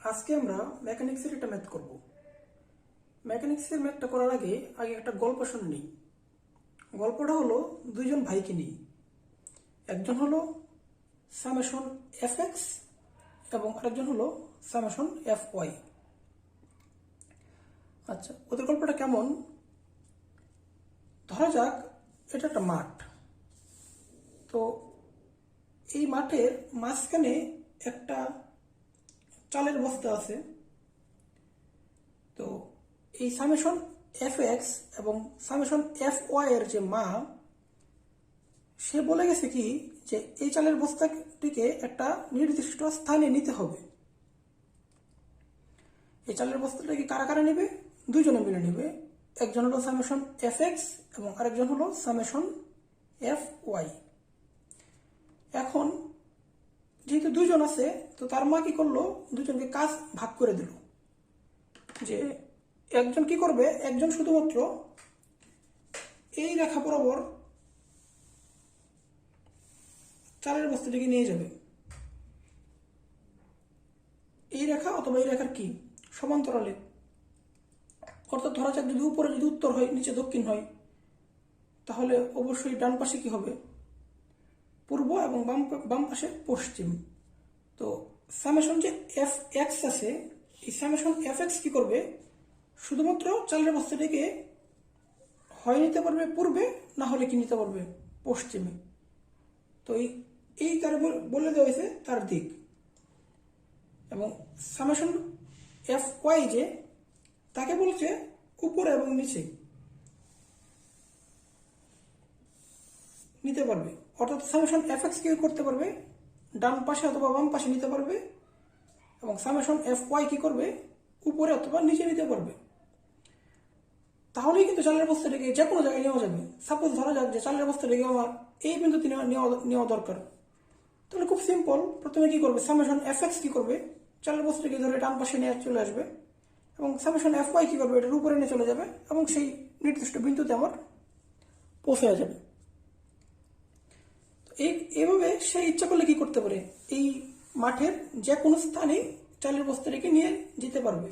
আজকে আমরা মেকানিক্সের একটা ম্যাথ করব। মেকানিক্সের ম্যাথটা করার আগে একটা গল্প শুনে নিই। গল্পটা হলো দুইজন ভাইকে নিয়ে। একজন হলো সামেশন এফ এক্স এবং আরেকজন হলো সামেশন এফ ওয়াই। আচ্ছা, ওদের গল্পটা কেমন? ধরা যাক এটা একটা মাঠ। তো এই মাঠের মাঝখানে একটা চালের বস্তা আছে। তো এই সামেশন এফ এক্স এবং সামেশন এফ ওয়াই এর যে মা, সে বলে গেছে কি যে এই চালের বস্তাটিকে একটা নির্দিষ্ট স্থানে নিতে হবে। এই চালের বস্তাটাকে কারা কারা নেবে? দুইজনে মিলে নেবে। একজন হলো সামেশন এফ এক্স এবং আরেকজন হলো সামেশন এফ ওয়াই। এখন যেহেতু দুইজন আছে, তো তার মা কি করলো, দুজনকে কাজ ভাগ করে দিল। যে একজন কি করবে, একজন শুধুমাত্র এই রেখা বরাবর চালের বস্তাটিকে নিয়ে যাবে। এই রেখা অথবা এই রেখার কি সমান্তরালে, অর্থাৎ ধরা যাক যদি উপরে যদি উত্তর হয়, নিচে দক্ষিণ হয়, তাহলে অবশ্যই ডান পাশে কি হবে, পূর্ব, এবং বাম পাশে পশ্চিম। তো সামেশন যে এফ এক্স আছে, এই সামেশন এফ এক্স কি করবে, শুধুমাত্র চালের বস্তাটিকে হয় নিতে পারবে পূর্বে, না হলে কি নিতে পারবে পশ্চিমে। তো এই তার বলে দেওয়া হয়েছে তার দিক। এবং সামেশন এফ ওয়াই যে, তাকে বলছে উপরে এবং নিচে নিতে পারবে। অর্থাৎ সামেশন এফ এক্স কি করতে পারবে, ডান পাশে অথবা বাম পাশে নিতে পারবে, এবং সামেশন এফ ওয়াই কি করবে, উপরে অথবা নিচে নিতে পারবে। তাহলেই কিন্তু চালের বস্তাটাকে যে কোনো জায়গায় নেওয়া যাবে। সাপোজ ধরা যাক যে চালের বস্তাটাকে আমার এই বিন্দুতে নেওয়া দরকার, তাহলে খুব সিম্পল। প্রথমে কি করবে, সামেশন এফ এক্স কি করবে, চালের বস্তাটাকে ধরে ডান পাশে নিয়ে চলে আসবে, এবং সামেশন এফ ওয়াই কি করবে, এটার উপরে নিয়ে চলে যাবে, এবং সেই নির্দিষ্ট বিন্দুতে আমার পৌঁছে যাবে। এইভাবে সে ইচ্ছা করলে কি করতে পারে, এই মাঠের যে কোনো স্থানে চালের বস্তাটাকে নিয়ে যেতে পারবে।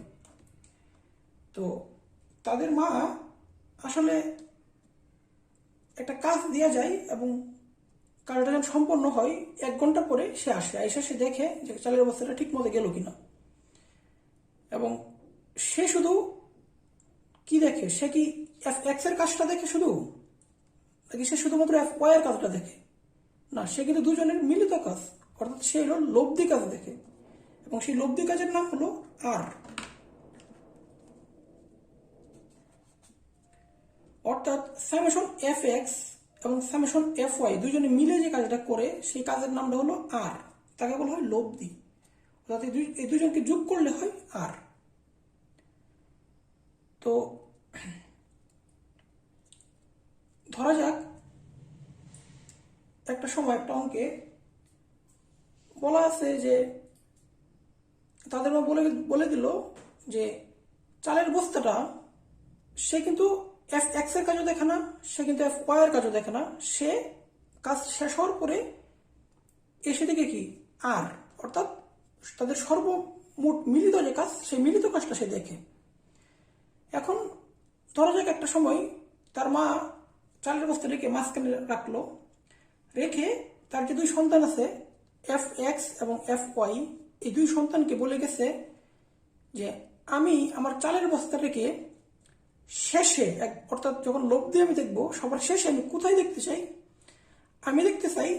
তো তাদের মা আসলে একটা কাজ দেওয়া যায়, এবং কাজটা যখন সম্পন্ন হয় 1 ঘন্টা পরে সে আসে, এসে সে দেখে যে চালের বস্তাটা ঠিক মতো গেল কিনা। এবং সে শুধু কি দেখে, সে কি এফ এক্স এর কাজটা দেখে শুধু, নাকি সে শুধুমাত্র এফ ওয়াই এর কাজটা দেখে? না, সে কিন্তু দুজনের মিলিত কাজ, অর্থাৎ সে হলো লব্ধি কাজ দেখে। এবং সেই লব্ধি কাজের নাম হলো আর। অর্থাৎ সামেশন এফ এক্স এবং সামেশন এফ ওয়াই দুজনে মিলে যে কাজটা করে, সেই কাজের নামটা হলো আর। তাকে বলা হয় লব্ধি। অর্থাৎ এই দুজনকে যোগ করলে হয় আর। তো ধরা যাক একটা সময় একটা অঙ্কে বলা আছে যে তাদের মা বলে দিল যে চালের বস্তাটা সে কিন্তু এফ এক্স এর কাজও দেখে না, সে কিন্তু এফ ওয়াই এর কাজও দেখে না। সে কাজ শেষ হওয়ার পরে এসে দেখে কি আর, অর্থাৎ তাদের সর্বমোট মিলিত যে কাজ, সেই মিলিত কাজটা সে দেখে। এখন ধরা যাক একটা সময় তার মা চালের বস্তাটাকে মাঝখানে রাখলো, রেখে তার যে 2 সন্তান আছে এফ এক্স এবং এফ ওয়াই, এই 2 সন্তানকে বলে গেছে যে আমি আমার চালের বস্তাটাকে শেষে, অর্থাৎ যখন লোভ দিয়ে আমি দেখবো, সবার শেষে আমি কোথায় দেখতে চাই, আমি দেখতে চাই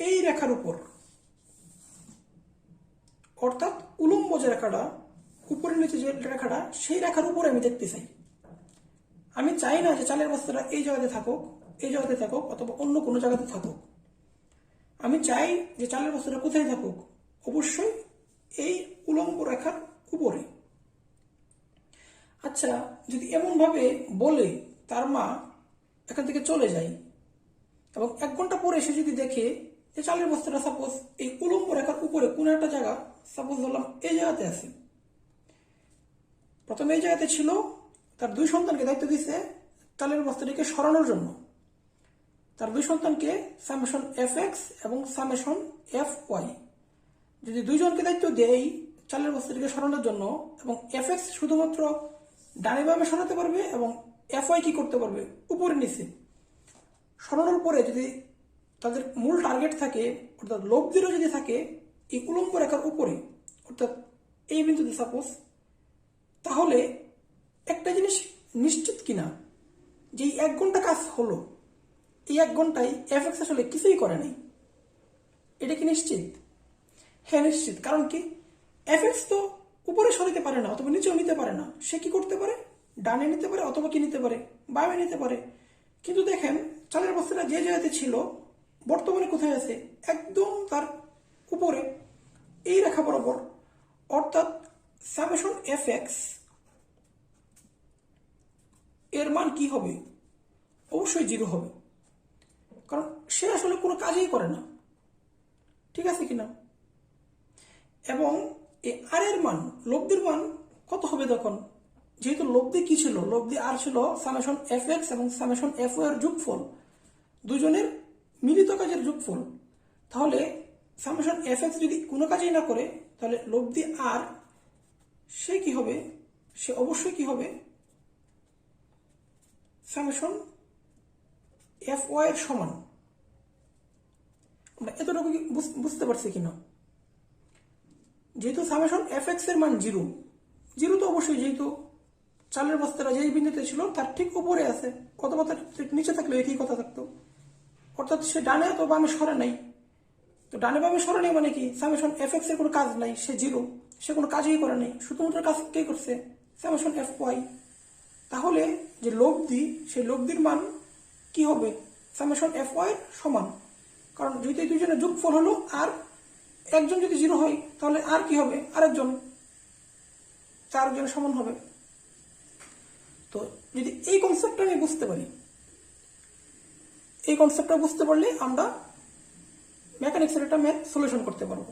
এই রেখার উপর। অর্থাৎ উলম্ব যে রেখাটা, উপরে নিচে যে রেখাটা, সেই রেখার উপরে আমি দেখতে চাই। আমি চাই না যে চালের বস্তাটা এই জায়গাতে থাকুক, এই জায়গাতে থাকুক, অথবা অন্য কোনো জায়গাতে থাকুক। আমি চাই যে চালের বস্তাটা কোথায় থাকুক, অবশ্যই এই উলম্ব রেখার উপরে। আচ্ছা, যদি এমন ভাবে বলে তার মা এখান থেকে চলে যায়, এবং 1 ঘন্টা পরে এসে যদি দেখে যে চালের বস্তাটা সাপোজ এই উলম্ব রেখার উপরে কোন একটা জায়গা, সাপোজ ধরলাম এই জায়গাতে আছে, প্রথমে এই জায়গাতে ছিল, তার 2 সন্তানকে দায়িত্ব দিচ্ছে চালের বস্তাটিকে সরানোর জন্য। তার 2 সন্তানকে সামেশন এফ এক্স এবং সামেশন এফ ওয়াই যদি দুইজনকে দায়িত্ব দেই চালের বস্তাটিকে সরানোর জন্য, এবং এফ এক্স শুধুমাত্র ডানে বামে সরাতে পারবে এবং এফ ওয়াই কি করতে পারবে উপরে নিচে সরানোর পরে, যদি তাদের মূল টার্গেট থাকে অর্থাৎ লব্ধিরও যদি থাকে এই উলম্ব রেখার উপরে অর্থাৎ এই বিন্দুতে সাপোজ, তাহলে একটা জিনিস নিশ্চিত কিনা যে এই 1 ঘন্টা কাজ হলো, এই 1 ঘন্টায় এফ এক্স আসলে কিছুই করে নাই, এটা কি নিশ্চিত? হ্যাঁ নিশ্চিত। কারণ কি, এফ এক্স তো উপরে সরাতে পারে না অথবা নিচেও নিতে পারে না, সে কি করতে পারে, ডানে নিতে পারে অথবা কি নিতে পারে, বামে নিতে পারে। কিন্তু দেখেন চালের বস্তাটা যে জায়গাতে ছিল বর্তমানে কোথায় আছে, একদম তার উপরে এই রেখা বরাবর, অর্থাৎ সামেশন এফ এক্স এর মান কি হবে, অবশ্যই 0 হবে, কারণ সে আসলে কোনো কাজই করে না, ঠিক আছে কিনা। এবং এই আর এর মান, লব্ধির মান কত হবে তখন, যেহেতু লব্ধি কি ছিল, লব্ধি আর ছিল সামেশন এফ এক্স এবং সামেশন এফ ও এর যোগফল, দুজনের মিলিত কাজের যোগফল। তাহলে সামেশন এফ এক্স যদি কোনো কাজই না করে, তাহলে লব্ধি আর সে কি হবে, সে অবশ্যই কি হবে, সামেশন এফ ওয়াই এর সমান। আমরা এতটুকু বুঝতে পারছি কিনা? যেহেতু সামেশন এফ এক্স এর মান 0, 0 তো অবশ্যই, যেহেতু চালের বস্তাটা যেই বিন্দুতে ছিল তার ঠিক উপরে আছে, অথবা তার ঠিক নিচে থাকলে একই কথা থাকতো, অর্থাৎ সে ডানে অথবা বামে সরে নাই। তো ডানে বামে সরে নেই মানে কি, সামেশন এফ এক্স এর কোনো কাজ নাই, সে 0, সে কোনো কাজই করে নাই, শুধুমাত্র কাজ কে করছে, সামেশন এফ ওয়াই। তাহলে যে লব্ধি, সেই লব্ধির মান কি হবে, সামেশন এফ ওয়াই সমান, কারণ যেহেতু এই দুজনের যোগফল হলো, আর একজন যদি 0 হয় তাহলে আর কি হবে, আরেকজন, 4 জনের সমান হবে। তো যদি এই কনসেপ্টটা আমি বুঝতে পারি, এই কনসেপ্টটা বুঝতে পারলে আমরা মেকানিক্সের একটা ম্যাথ সলিউশন করতে পারবো।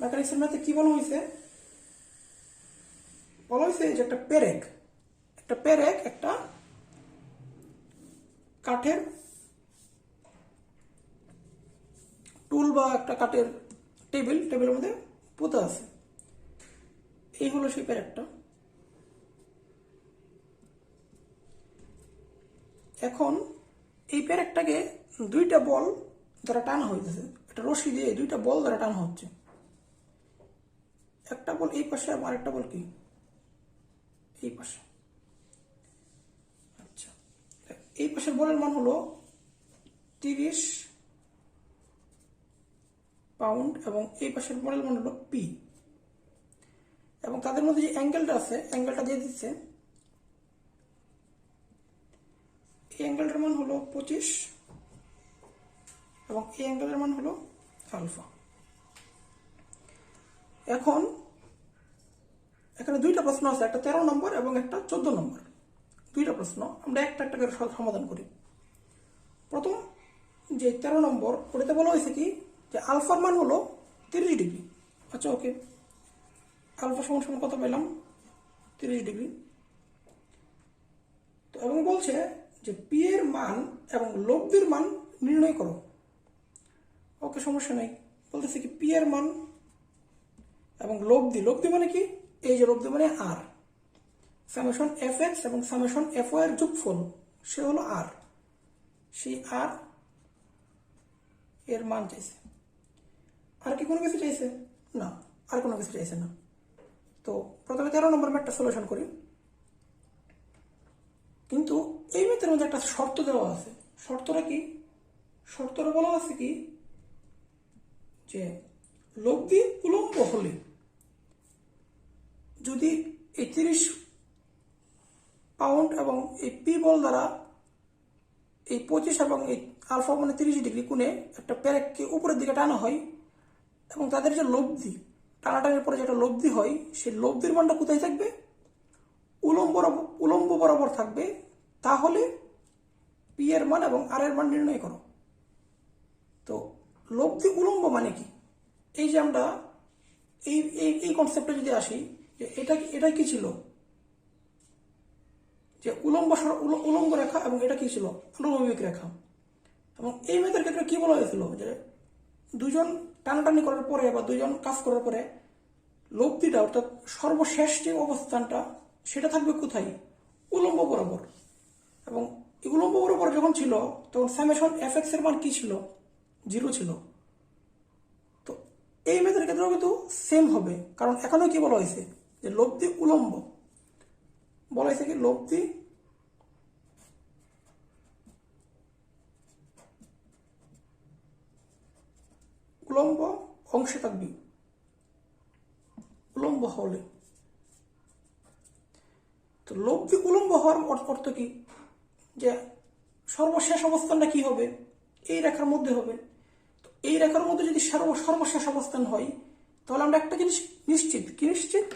মেকানিক্সের ম্যাথে কি বলা হয়েছে, বলা হয়েছে যে একটা পেরেক একটা কাঠের টুল বা একটা কাঠের টেবিলের মধ্যে পোতা আছে, এই হলো সেই পেরেকটা। এখন এই পেরেকটাকে 2টা বল দ্বারা টানা হইতেছে, একটা রশি দিয়ে 2টা বল দ্বারা টানা হচ্ছে, একটা বল এই পাশে আর একটা বল কি এই পাশে। আচ্ছা, এই পাশের বলের মান হলো 30 পাউন্ড এবং এই পাশের বলের মান হলো পি, এবং তাদের মধ্যে যে অ্যাঙ্গেলটা আছে, অ্যাঙ্গেলটা দিয়ে দিচ্ছে, এই অ্যাঙ্গেলটার মান হলো 25 এবং এই অ্যাঙ্গেলের মান হলো আলফা। এখন এখানে 2টা প্রশ্ন আছে, একটা 13 নম্বর এবং একটা 14 নম্বর, 2টা প্রশ্ন। আমরা একটা একটা করে সমাধান করি। প্রথম যে 13 নম্বর, ওটাতে বলা হয়েছে কি যে আলফার মান হলো 30 ডিগ্রি। আচ্ছা ওকে, আলফা সমান সমান কত পেলাম, 30 ডিগ্রি। তো এবং বলছে যে পি এর মান এবং লব্ধির মান নির্ণয় করো। ওকে, সমস্যা নেই। বলতেছে কি পি এর মান এবং লব্ধি মানে কি, এই যে লব্ধি মানে আর, সামেশন এফ এক্স এবং সামেশন এফ ওয়াই এর যোগফল, সে হলো আর, সেই আর এর মান চাইছে। আর কি কোনো কিছু চাইছে না, আর কোনো কিছু চাইছে না। তো প্রথমে 13 নম্বর ম্যাথটা সলিউশন করি। কিন্তু এই ম্যাথের মধ্যে একটা শর্ত দেওয়া আছে। শর্তটা কি, শর্তটা বলা আছে কি যে লব্ধি উলম্ব হলে, যদি এই 30 পাউন্ড এবং এই পি বল দ্বারা এই 25 এবং এই আলফা মানে 30 ডিগ্রি কোণে একটা পেরেককে উপরের দিকে টানা হয়, এবং তাদের যে লব্ধি, টানাটানির পরে যেটা লব্ধি হয়, সেই লব্ধির মানটা কোথায় থাকবে, উলম্ব বরাবর থাকবে, তাহলে পি এর মান এবং আর এর মান নির্ণয় করো। তো লব্ধি উলম্ব মানে কি, এই যে আমরা এই কনসেপ্টে যদি আসি, যে এটা কি ছিল, যে উলম্ব রেখা, এবং এটা কি ছিল, আনুভূমিক রেখা। এবং এই ম্যাথের ক্ষেত্রে কি বলা হয়েছিল, যে দুজন টানাটানি করার পরে বা দুইজন কাজ করার পরে লব্ধিটা অর্থাৎ সর্বশেষ যে অবস্থানটা সেটা থাকবে কোথায়? উলম্ব বরাবর। এবং উলম্ব বরাবর যখন ছিল তখন সামেশন এফ এক্স এর মান কি ছিল? 0 ছিল। তো এই মেথডের ক্ষেত্রেও কিন্তু সেম হবে, কারণ এখানেও কি বলা হয়েছে যে লব্ধি উলম্ব, বলা হয়েছে কি লব্ধি উলম্ব অংশে থাকবে, উলম্ব হলে। তো লব্ধি উলম্ব হওয়ার অর্থ কি? যে সর্বশেষ অবস্থানটা কি হবে? এই রেখার মধ্যে হবে। তো এই রেখার মধ্যে যদি সর্বশেষ অবস্থান হয় তাহলে আমরা একটা জিনিস নিশ্চিত, কি নিশ্চিত?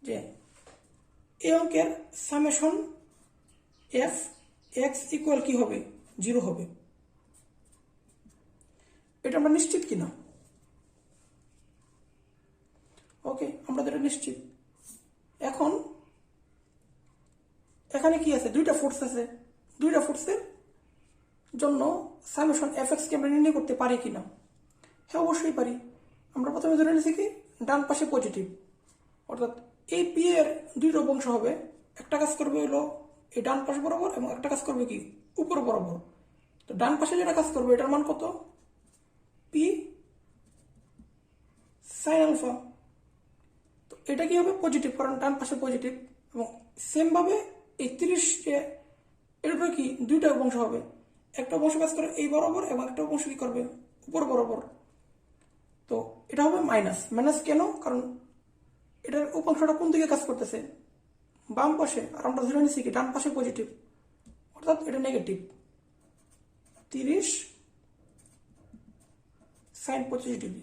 যে এই অঙ্কের সামেশন এফ এক্স ইকুয়াল কি হবে? 0 হবে। এটা আমরা নিশ্চিত কিনা? ওকে, আমরা তো এটা নিশ্চিত। এখন এখানে কি আছে? দুইটা ফোর্স আছে। দুইটা ফোর্সের জন্য সামেশন এফ এক্স কে আমরা নির্ণয় করতে পারি কিনা? হ্যাঁ, অবশ্যই পারি। আমরা প্রথমে ধরে নিয়েছি কি ডান পাশে পজিটিভ, অর্থাৎ এই পি এর দুইটা অংশ হবে। একটা কাজ করবে হলো এই ডান পাশ বরাবর এবং একটা কাজ করবে কি উপর বরাবর। তো ডান পাশে যেটা কাজ করবে এটার মান কত? P sine alpha. তো এটা কি হবে? পজিটিভ, কারণ ডান পাশে পজিটিভ। এবং সেম ভাবে এই 30 যে এটার কি দুইটা অংশ হবে। একটা অংশ কাজ করে এই বরাবর এবং একটা অংশ কি করবে উপর বরাবর। তো এটা হবে মাইনাস। মাইনাস কেন? কারণ এটার উপাংশটা কোন দিকে কাজ করতেছে? বাম পাশে। আর আমরা ধরে নিচ্ছি কি ডান পাশে পজিটিভ, অর্থাৎ এটা নেগেটিভ। 30 sine 25 degree.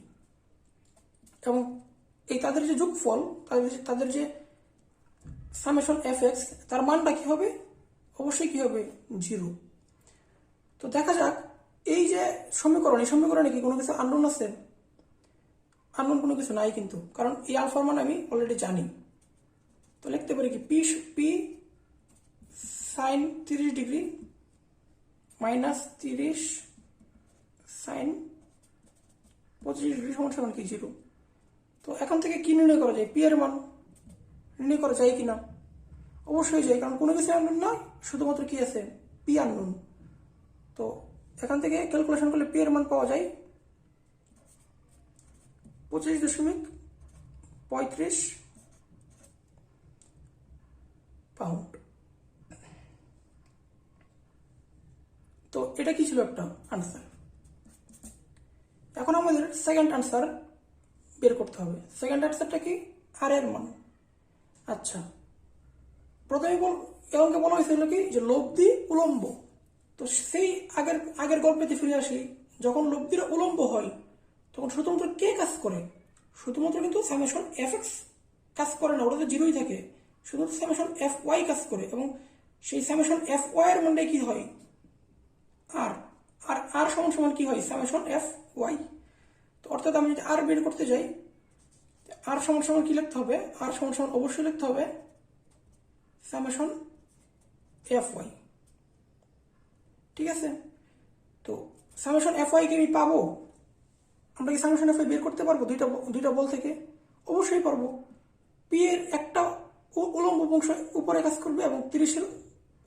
এবং এই তাদের যে যোগফল, তাদের যে সামেশন এফ এক্স, তার মানটা কি হবে? অবশ্যই কি হবে? 0। তো দেখা যাক এই যে সমীকরণ, এই সমীকরণে কি কোনো কিছু আননোন আছে? আননোন কোনো কিছু নাই কিন্তু, কারণ এই আলফার মান আমি অলরেডি জানি। তো লিখতে পারি কি P P sine 30 degree minus 30 sine 25 degree সমান সমান কি 0। তো এখান থেকে কি নির্ণয় করা যায়? পি এর মান নির্ণয় করা যায় কিনা? অবশ্যই যায়, কারণ কোনো কিছু আননোন না, শুধুমাত্র কি আছে? P unknown. তো এখান থেকে ক্যালকুলেশন করলে পি এর মান পাওয়া যায় 25.35 পাউন্ড। তো এটা কি ছিল? একটা আনসার। এখন আমাদের সেকেন্ড আনসার বের করতে হবে। সেকেন্ড আনসারটা কি? আর এর মান। আচ্ছা, প্রথমে অঙ্কে বলা হয়েছিল কি যে লব্ধি উলম্ব। তো সেই আগের গল্পেতে ফিরে আসি। যখন লব্ধিটা উলম্ব হয় তখন শুধুমাত্র কে কাজ করে? শুধুমাত্র কিন্তু সামেশন এফ এক্স কাজ করে না, ওটা তো 0ই থাকে। শুধুমাত্র সামেশন এফ ওয়াই কাজ করে, এবং সেই সামেশন এফ ওয়াই এর মানটাই কি হয়? আর আর আর সমান সমান কি হয়? Summation F Y. তো অর্থাৎ আমি যদি আর বের করতে যাই, আর সমান সমান কি লিখতে হবে? আর সমান সমান অবশ্যই লিখতে হবে সামেশন এফ ওয়াই। ঠিক আছে? তো সামেশন এফ ওয়াই কে আমি পাবো? আমরা কি সামেশন এফ ওয়াই বের করতে পারবো দুইটা বল থেকে? অবশ্যই পারবো। পি এর একটা উলম্ব অংশ উপরে কাজ করবে এবং 30-এর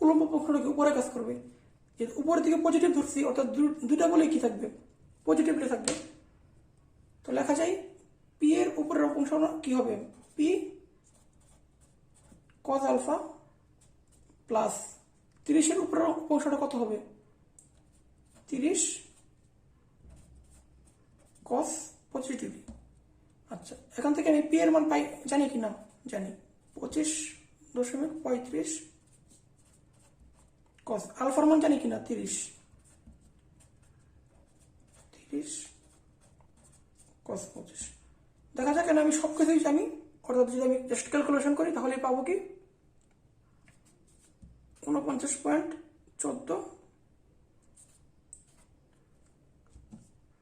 উলম্ব অংশটাকে উপরে কাজ করবে। যে উপরের দিকে পজিটিভ ধরছি, অর্থাৎ দুইটা বলে কি থাকবে? পজিটিভলি থাকবে। তো লেখা যায় পি এর উপরের অংশ কি হবে? পি কজ আলফা প্লাস 30-এর উপরের অংশটা কত হবে? 30 কস 25 ডিগ্রি। আচ্ছা, এখান থেকে আমি পি এর মান পাই জানি কিনা? জানি। 25.35 কস আলফার মান জানি কিনা? 30 কস 25। দেখা যাক, কেন আমি সব কিছুই জানি। অর্থাৎ যদি আমি জাস্ট ক্যালকুলেশন করি তাহলে পাবো কি 49.14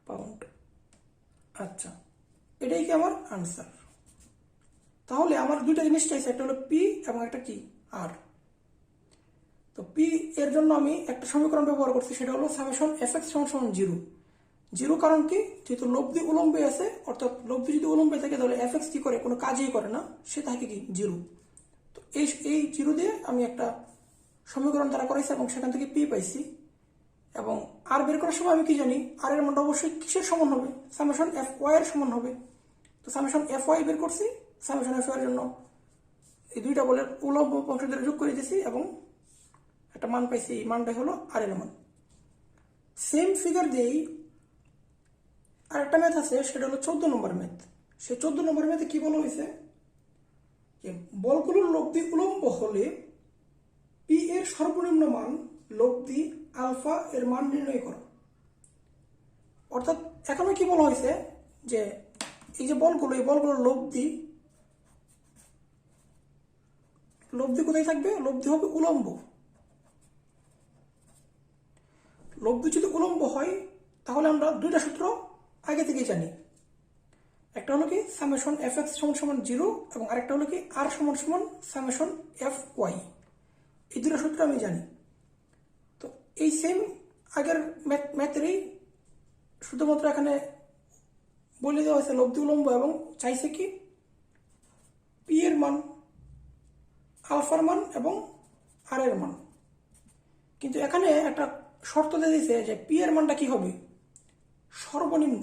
পাউন্ড। আচ্ছা, এটাই কি আমার আনসার? তাহলে আমার দুইটা জিনিস চাইছে, একটা হলো পি এবং একটা কি আর। তো পি এর জন্য আমি একটা সমীকরণ ব্যবহার করছি, সেটা হলো সামেশন এফ এক্স সমান সমান 0, জিরো কারণ কি, যেহেতু লব্ধি উলম্বে আছে, অর্থাৎ লব্ধি যদি উলম্বে থাকে তাহলে এফএক্স কি করে, কোনো কাজই করে না, সে থাকে কি জিরো। তো এই জিরো দিয়ে আমি একটা সমীকরণ দ্বারা করাইছি এবং সেখান থেকে পি পাইছি। এবং আর বের করার সময় আমি কি জানি, আর এর মানটা অবশ্যই কিসের সমান হবে, সামেশন এফ ওয়াই এর সমান হবে। তো সামেশন এফ ওয়াই বের করছি, সামেশন এফ ওয়াই এর জন্য এই দুইটা বলের উলম্ব অংশ দ্বারা যোগ করে দিয়েছি এবং একটা মান পাইছি, এই মানটাই হলো আর এর মান। সেম ফিগার দিয়েই আরেকটা ম্যাথ আছে, সেটা হলো 14 নম্বর ম্যাথ। সেই 14 নম্বর ম্যাথে কি বলা হয়েছে যে বলগুলোর লব্ধি উলম্ব হলে পি এর সর্বনিম্ন মান লব্ধি আলফা এর মান নির্ণয় করো। অর্থাৎ এখানে কি বলা হয়েছে যে এই যে বলগুলো, এই বলগুলোর লব্ধি কোথায় থাকবে, লব্ধি হবে উলম্ব। লব্ধি যদি উলম্ব হয় তাহলে আমরা দুইটা সূত্র আগে থেকেই জানি। একটা হলো কি সামেশন এফ এক্স সমান সমান 0 এবং আরেকটা হলো কি আর সমান সমান সামেশন এফ ওয়াই। এই দুটো সূত্র আমি জানি। তো এই সেম আগের ম্যাথেরই শুধুমাত্র এখানে বলে দেওয়া হয়েছে লব্ধি উলম্ব এবং চাইছে কি পি এর মান, আলফার মান এবং আর এর মান। কিন্তু এখানে একটা শর্ত দিয়ে দিয়েছে যে পি এর মানটা কি হবে, সর্বনিম্ন।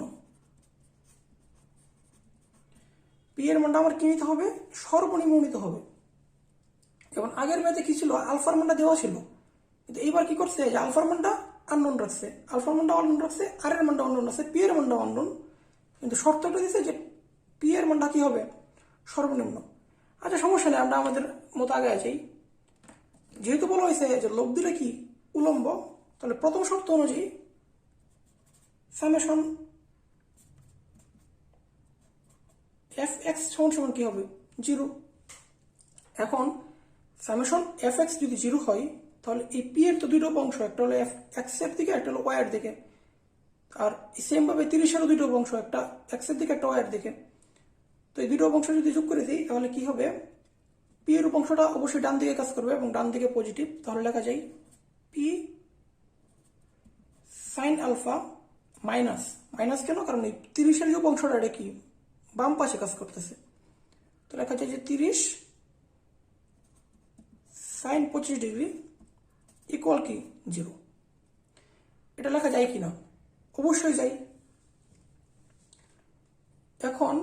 পি এর মানটা আমার কি নিতে হবে, সর্বনিম্ন নিতে হবে। যেমন আগের ম্যাথে কি ছিল, আলফার মানটা দেওয়া ছিল, কিন্তু এইবার কি করছে যে আলফার মানটা আননোন রাখছে, আলফার মানটা অননোন রাখছে, আর এর মানটা অননোন রাখছে, পি এর মানটা অননোন, কিন্তু শর্তটা দিচ্ছে যে পি এর মানটা কি হবে, সর্বনিম্ন। আচ্ছা সমস্যা নেই, আমরা আমাদের মতো আগে আছি। যেহেতু বলা হয়েছে যে লব্ধিটা কি উলম্ব, তাহলে প্রথম শর্ত অনুযায়ী সামেশন এফ এক্স সমান সমান কি হবে, 0। এখন সামেশন এফ এক্স যদি 0 হয় তাহলে এই পি এর তো দুটো অংশ, একটা হলো এফ এক্স এর দিকে, একটা হলো ওয়াই এর দিকে। আর সেম ভাবে 30-এরও দুটো অংশ, একটা এক্স এর দিকে একটা ওয়াই এর দিকে। তো এই দুটো অংশ যদি যোগ করে দিই তাহলে কি হবে, পি এর অংশটা অবশ্যই ডান দিকে কাজ করবে এবং ডান দিকে পজিটিভ। তাহলে লেখা যায় P sine alpha minus, minus কেন, কারণ এই 30-এর যে অংশটা এটা কি বাম পাশে কাজ করতেছে। তো লেখা যায় যে 30 সাইন 25 ডিগ্রি ইকুয়াল কি 0। এটা লেখা যায় কিনা, অবশ্যই যায়। এখন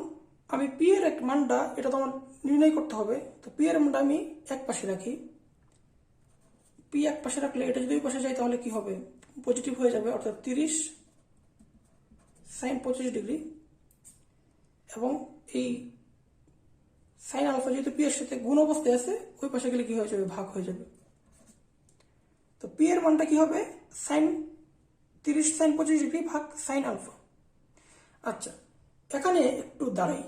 আমি পি এর এক মানটা, এটা তো আমার নির্ণয় করতে হবে। তো পি এর মানটা আমি এক পাশে রাখি, পি এক পাশে রাখলে এটা যদি ওই পাশে যায় তাহলে কি হবে, পজিটিভ হয়ে যাবে, অর্থাৎ 30 সাইন 25 ডিগ্রি। এবং এই সাইন আলফা যেহেতু পি এর সাথে গুণ অবস্থায় আছে, ওই পাশে গেলে কি হয়ে যাবে, ভাগ হয়ে যাবে। তো পি এর মানটা কি হবে, সাইন 30 সাইন 25 ডিগ্রি ভাগ সাইন আলফা। আচ্ছা এখানে একটু দাঁড়াই,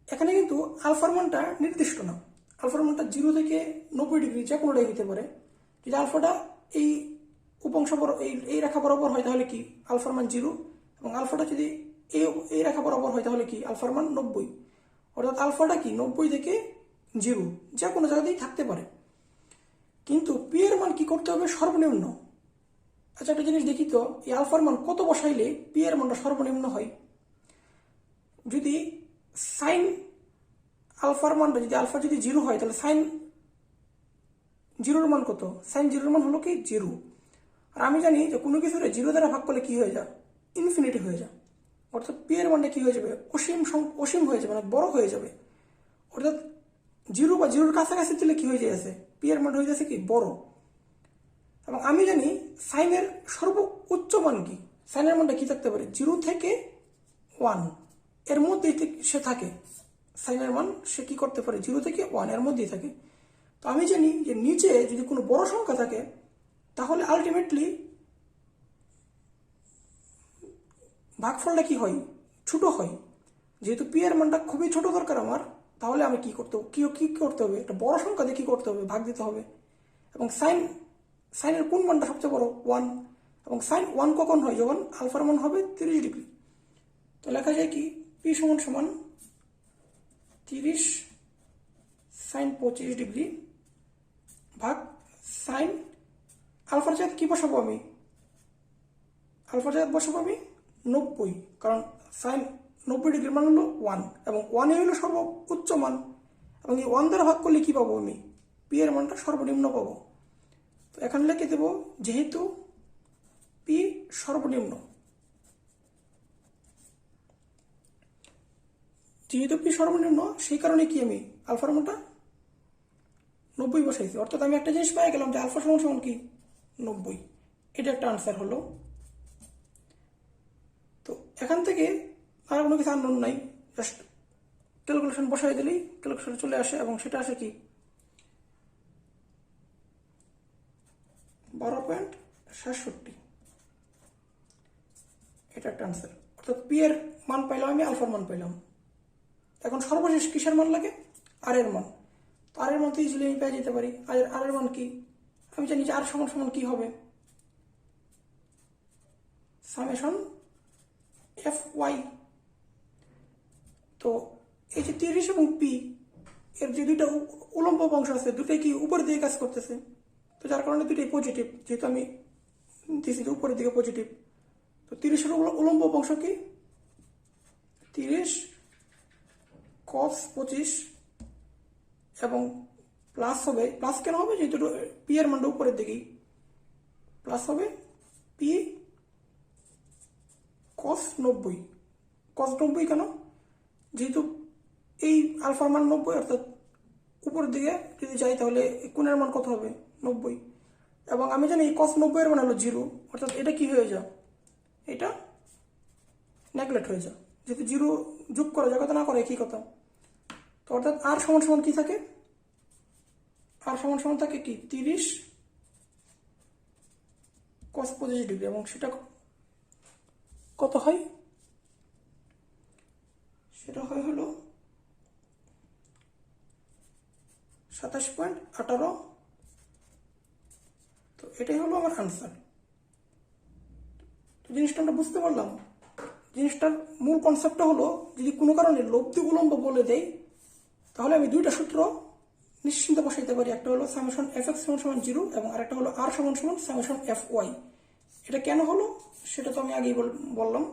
এখানে কিন্তু আলফার মানটা নির্দিষ্ট না। আলফার মানটা 0 থেকে 90 ডিগ্রি যে কোনোটাই হতে পারে। যদি আলফাটা এই উপাংশ এই রেখা বরাবর হয় তাহলে কি আলফার মান 0, এবং আলফাটা যদি এই রেখা বরাবর হয় তাহলে কি আলফার মান 90। অর্থাৎ আলফাটা কি 90 থেকে 0 যে কোনো জায়গাতেই থাকতে পারে। কিন্তু পি এর মান কি করতে হবে, সর্বনিম্ন। আচ্ছা একটা জিনিস দেখি তো, এই আলফার মান কত বসাইলে পি এর মানটা সর্বনিম্ন হয়। যদি সাইন আলফার মানটা যদি আলফা যদি 0 হয় তাহলে সাইন 0-এর মান কত, সাইন 0-এর মান হলো কি 0। আর আমি জানি যে কোনো কিছু 0 দ্বারা ভাগ করলে কি হয়ে যায়, ইনফিনিটি হয়ে যায়। অর্থাৎ পি এর মানটা কি হয়ে যাবে, অসীম হয়ে যাবে, মানে বড় হয়ে যাবে। অর্থাৎ 0 বা 0-এর কাছাকাছি দিলে কি হয়ে যাচ্ছে, পি এর মান হয়ে যাচ্ছে কি বড়। এবং আমি জানি সাইনের সর্বোচ্চ মান কি, সাইনের মানটা কি থাকতে পারে, 0 থেকে 1 এর মধ্যেই সে থাকে। সাইনের মান সে কি করতে পারে, 0 থেকে 1 এর মধ্যেই থাকে। তো আমি জানি যে নিচে যদি কোনো বড় সংখ্যা থাকে তাহলে আলটিমেটলি ভাগফলটা কি হয়, ছোট হয়। যেহেতু পি এর মানটা খুবই ছোট দরকার আমার, তাহলে আমি কি করতে হবে, একটা বড় সংখ্যা দিয়ে কি করতে হবে, ভাগ দিতে হবে। এবং সাইনের কোন মানটা সবচেয়ে বড়, 1। এবং সাইন 1 কখন হয়, যখন আলফার মান হবে 30 ডিগ্রি। তো লেখা যায় কি পি সমান সমান 30 সাইন 25 ডিগ্রি ভাগ সাইন আলফার জায়গায় কি বসাবো আমি, আলফার জায়গায় বসাবো আমি 90, কারণ সাইন 90 ডিগ্রির মান হলো 1 এবং 1 হলো সর্বোচ্চ মান, এবং এই 1 দ্বারা ভাগ করলে কি পাবো আমি, পি এর মানটা সর্বনিম্ন পাবো। তো এখানে লিখে দেব যেহেতু পি সর্বনিম্ন, যেহেতু পি সর্বনিম্ন সেই কারণে কি আমি আলফার মানটা 90 বসাইছি। অর্থাৎ আমি একটা জিনিস পেয়ে গেলাম যে আলফা সমান সমান কি 90। এটা একটা আনসার হলো। তো এখান থেকে আর কোনো কিছু আননোন নাই, জাস্ট ক্যালকুলেশন বসাই দিলেই ক্যালকুলেশন চলে আসে, এবং সেটা আসে কি 12.67। এটা একটা আনসার। অর্থাৎ পি এর মান পাইলাম আমি, আলফার মান পাইলাম। এখন সর্বশেষ কিসের মান লাগে, আর এর মান। তো আর এর মান তো ইজিলি আমি পেয়ে যেতে পারি। আর এর মান কি, আমি জানি যে আর সমান সমান কি হবে, সামেশন এফ ওয়াই। তো এই যে 30 এবং পি এর যে দুইটা উলম্ব অংশ আছে, দুটাই কি উপর দিকে কাজ করতেছে, তো যার কারণে দুইটাই পজিটিভ, যেহেতু আমি দিয়েছি যে উপরের দিকে পজিটিভ। তো 30 এর উলম্ব অংশ কি 30 cos 25, এবং প্লাস হবে, প্লাস কেন হবে, যেহেতু পি এর মানটা উপরের দিকেই, প্লাস হবে পি cos 90। cos 90 কেন, যেহেতু এই আলফার মান 90, অর্থাৎ উপরের দিকে যদি যাই তাহলে কোণের মান কত হবে 90, এবং আমি জানি এই cos 90 এর মান হলো 0, অর্থাৎ এটা কি হয়ে যায়, এটা নেগলেক্ট হয়ে যায়, যেহেতু 0 যোগ করা যায়, কথা না করে কি কথা। তো অর্থাৎ আর সমান সমান কি থাকে, আর সমান সমান থাকে কি 30 cos 25 ডিগ্রি, এবং সেটা কত হয়, সেটা হয় হলো 27.18। তো এটাই হলো আমার আনসার। তো জিনিসটা আমরা বুঝতে পারলাম। জিনিসটার মূল কনসেপ্টটা হলো, যদি কোনো কারণে লব্ধি উলম্ব বলে দেয় তাহলে আমি দুইটা সূত্র নিশ্চিন্তে বসাইতে পারি। একটা হলো সামেশন এফ এক্স সমান সমান 0, এবং আরেকটা হলো আর সমান সমান সামেশন এফ ওয়াই। এটা কেন হলো সেটা তো আমি আগেই বললাম।